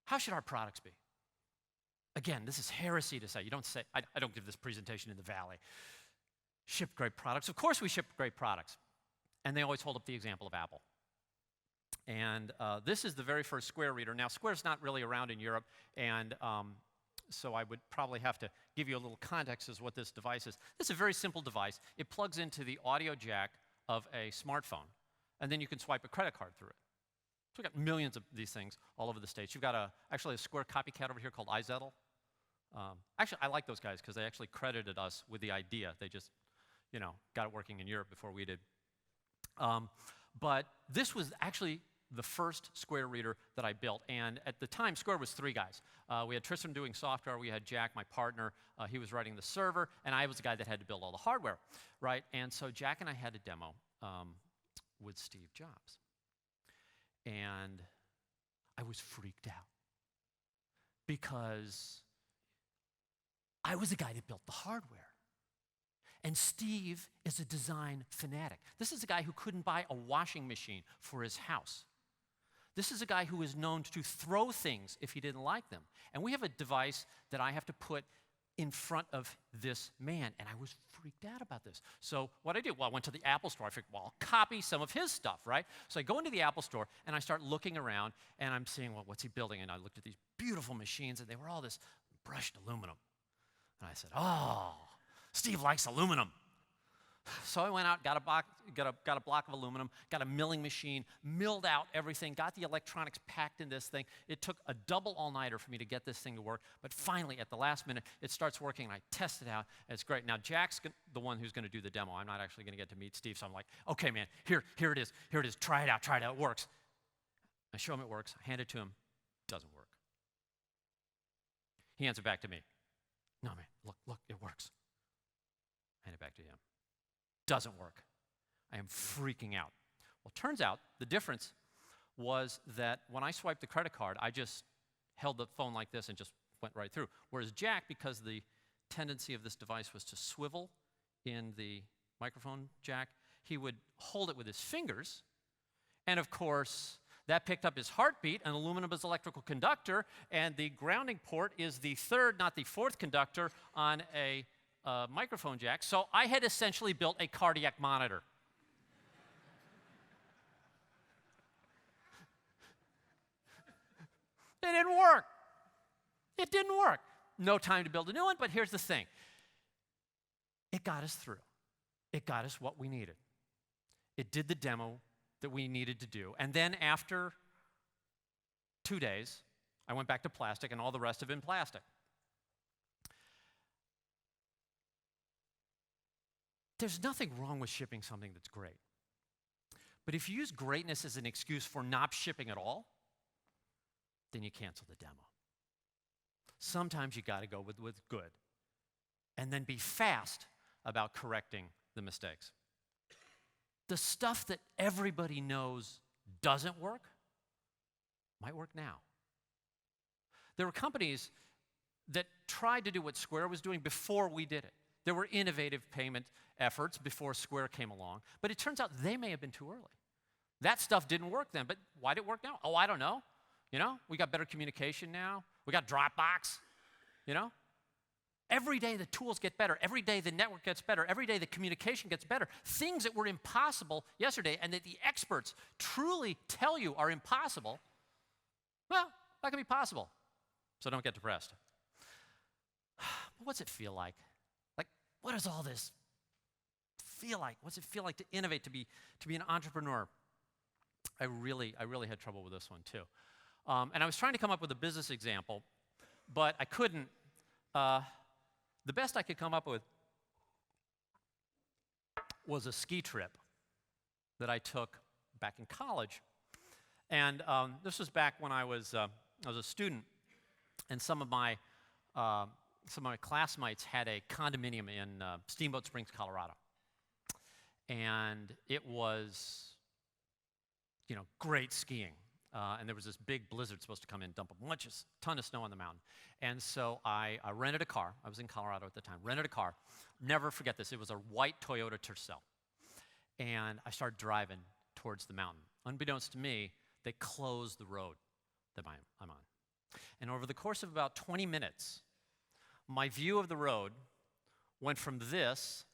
How should our products be? Again, this is heresy to say. You don't say, I don't give this presentation in the Valley. Ship great products. Of course we ship great products. And they always hold up the example of Apple. And this is the very first Square reader. Now, Square's not really around in Europe, and so I would probably have to give you a little context as what this device is. This is a very simple device. It plugs into the audio jack of a smartphone, and then you can swipe a credit card through it. So we've got millions of these things all over the States. You've got actually a Square copycat over here called iZettle. Actually, I like those guys because they actually credited us with the idea. They just, got it working in Europe before we did. But this was actually the first Square reader that I built. And at the time, Square was 3 guys. We had Tristan doing software. We had Jack, my partner. He was writing the server. And I was the guy that had to build all the hardware, right? And so Jack and I had a demo with Steve Jobs. And I was freaked out because I was the guy that built the hardware. And Steve is a design fanatic. This is a guy who couldn't buy a washing machine for his house. This is a guy who is known to throw things if he didn't like them. And we have a device that I have to put in front of this man, and I was freaked out about this. So what I did, I went to the Apple Store. I figured, I'll copy some of his stuff, right? So I go into the Apple Store, and I start looking around, and I'm seeing, what's he building? And I looked at these beautiful machines, and they were all this brushed aluminum. And I said, Steve likes aluminum. So I went out, got a block of aluminum, got a milling machine, milled out everything, got the electronics packed in this thing. It took a double all-nighter for me to get this thing to work, but finally, at the last minute, it starts working, and I test it out, and it's great. Now, Jack's the one who's going to do the demo. I'm not actually going to get to meet Steve, so I'm like, okay, man, here it is, try it out, it works. I show him it works, I hand it to him, it doesn't work. He hands it back to me. No, man, look, it works. Hand it back to him. Doesn't work. I am freaking out. Well, it turns out the difference was that when I swiped the credit card, I just held the phone like this and just went right through. Whereas Jack, because the tendency of this device was to swivel in the microphone jack, he would hold it with his fingers, and of course, that picked up his heartbeat, and aluminum is electrical conductor, and the grounding port is the 3rd, not the 4th conductor on a microphone jack. So I had essentially built a cardiac monitor. It didn't work. It didn't work. No time to build a new one, but here's the thing. It got us through. It got us what we needed. It did the demo that we needed to do. And then after 2 days, I went back to plastic, and all the rest of it in plastic. There's nothing wrong with shipping something that's great. But if you use greatness as an excuse for not shipping at all, then you cancel the demo. Sometimes you got to go with good, and then be fast about correcting the mistakes. The stuff that everybody knows doesn't work might work now. There were companies that tried to do what Square was doing before we did it. There were innovative payment efforts before Square came along, but it turns out they may have been too early. That stuff didn't work then, but why did it work now? Oh, I don't know. We got better communication now. We got Dropbox, Every day the tools get better. Every day the network gets better. Every day the communication gets better. Things that were impossible yesterday and that the experts truly tell you are impossible, well, that can be possible. So don't get depressed. What's it feel like? What does all this feel like? What's it feel like to innovate, to be an entrepreneur? I really had trouble with this one too. And I was trying to come up with a business example, but I couldn't. The best I could come up with was a ski trip that I took back in college. And this was back when I was a student, and some of my classmates had a condominium in Steamboat Springs, Colorado. And it was, great skiing. And there was this big blizzard supposed to come in, dump a ton of snow on the mountain. And so I rented a car. I was in Colorado at the time. Rented a car. Never forget this. It was a white Toyota Tercel. And I started driving towards the mountain. Unbeknownst to me, they closed the road that I'm on. And over the course of about 20 minutes, my view of the road went from this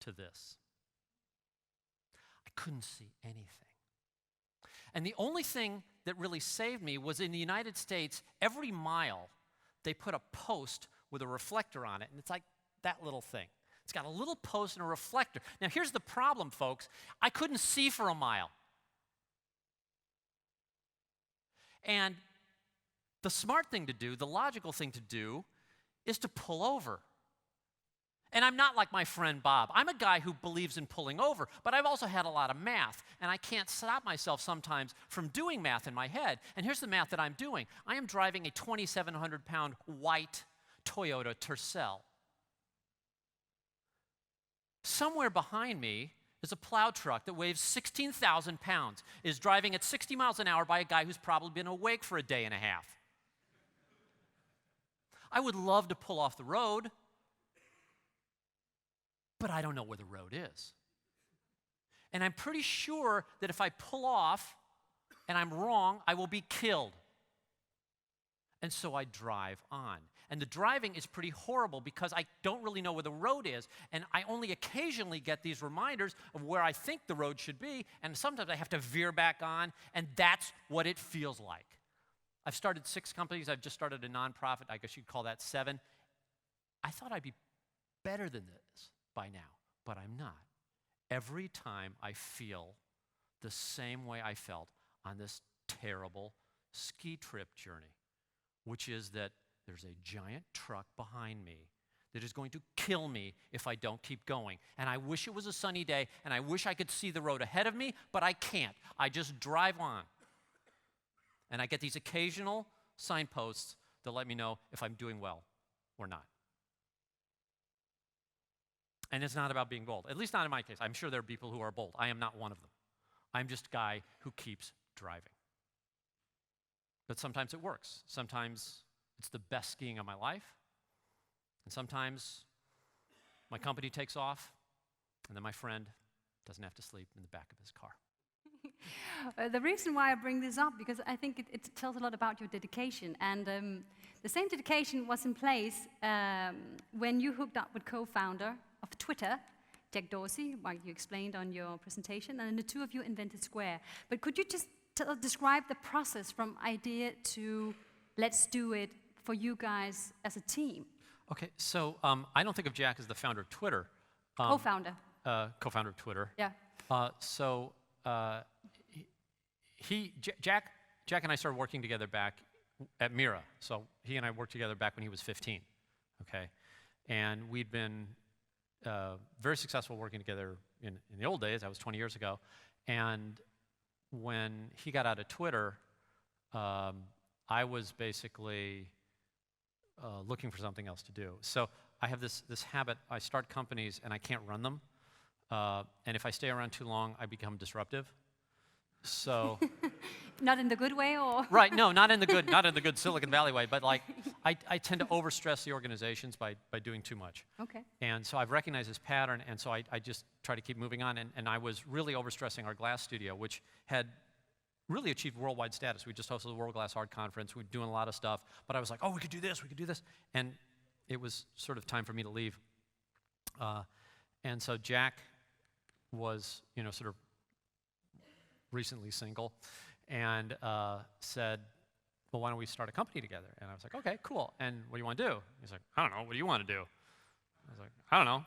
to this. I couldn't see anything. And the only thing that really saved me was in the United States, every mile, they put a post with a reflector on it, and it's like that little thing. It's got a little post and a reflector. Now, here's the problem, folks. I couldn't see for a mile. And the smart thing to do, the logical thing to do, is to pull over. And I'm not like my friend Bob. I'm a guy who believes in pulling over, but I've also had a lot of math, and I can't stop myself sometimes from doing math in my head. And here's the math that I'm doing. I am driving a 2,700-pound white Toyota Tercel. Somewhere behind me is a plow truck that weighs 16,000 pounds, is driving at 60 miles an hour by a guy who's probably been awake for a day and a half. I would love to pull off the road, but I don't know where the road is. And I'm pretty sure that if I pull off and I'm wrong, I will be killed. And so I drive on. And the driving is pretty horrible because I don't really know where the road is, and I only occasionally get these reminders of where I think the road should be, and sometimes I have to veer back on, and that's what it feels like. I've started 6 companies. I've just started a nonprofit. I guess you'd call that 7. I thought I'd be better than this by now, but I'm not. Every time I feel the same way I felt on this terrible ski trip journey, which is that there's a giant truck behind me that is going to kill me if I don't keep going. And I wish it was a sunny day, and I wish I could see the road ahead of me, but I can't. I just drive on. And I get these occasional signposts that let me know if I'm doing well or not. And it's not about being bold, at least not in my case. I'm sure there are people who are bold. I am not one of them. I'm just a guy who keeps driving. But sometimes it works. Sometimes it's the best skiing of my life. And sometimes my company takes off, and then my friend doesn't have to sleep in the back of his car. The reason why I bring this up, because I think it tells a lot about your dedication. And the same dedication was in place when you hooked up with co-founder of Twitter, Jack Dorsey, like you explained on your presentation, and the two of you invented Square. But could you just describe the process from idea to let's do it for you guys as a team? Okay, so I don't think of Jack as the founder of Twitter. Co-founder. Co-founder of Twitter. Yeah. Jack and I started working together back at Mira. So he and I worked together back when he was 15, okay? And we'd been very successful working together in the old days. That was 20 years ago. And when he got out of Twitter, I was basically looking for something else to do. So I have this habit. I start companies and I can't run them. And if I stay around too long, I become disruptive. So not in the good way, or right? No, not in the good Silicon Valley way. But like, I tend to overstress the organizations by doing too much. Okay. And so I've recognized this pattern, and so I just try to keep moving on. And I was really overstressing our glass studio, which had really achieved worldwide status. We just hosted the World Glass Art Conference. We were doing a lot of stuff. But I was like, oh, we could do this. We could do this. And it was sort of time for me to leave. And so Jack was, sort of recently single, and said, well, why don't we start a company together? And I was like, okay, cool. And what do you want to do? He's like, I don't know. What do you want to do? I was like, I don't know.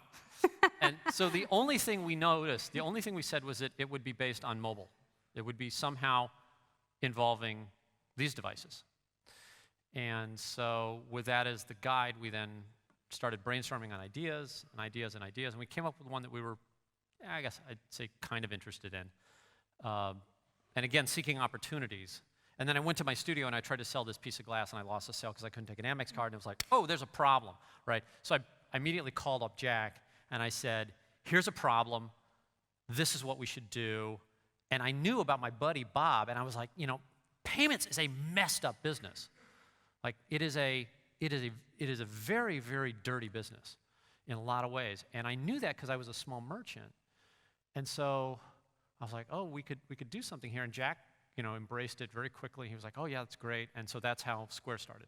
And so the only thing we noticed, the only thing we said was that it would be based on mobile. It would be somehow involving these devices. And so with that as the guide, we then started brainstorming on ideas and ideas and ideas, and we came up with one that we were, I guess I'd say, kind of interested in. And again, seeking opportunities. And then I went to my studio and I tried to sell this piece of glass, and I lost the sale because I couldn't take an Amex card, and it was like, oh, there's a problem, right? So I immediately called up Jack, and I said, here's a problem. This is what we should do. And I knew about my buddy Bob, and I was like, payments is a messed up business. Like, it is a very, very dirty business in a lot of ways. And I knew that because I was a small merchant. And so I was like, oh, we could do something here. And Jack, embraced it very quickly. He was like, oh yeah, that's great. And so that's how Square started.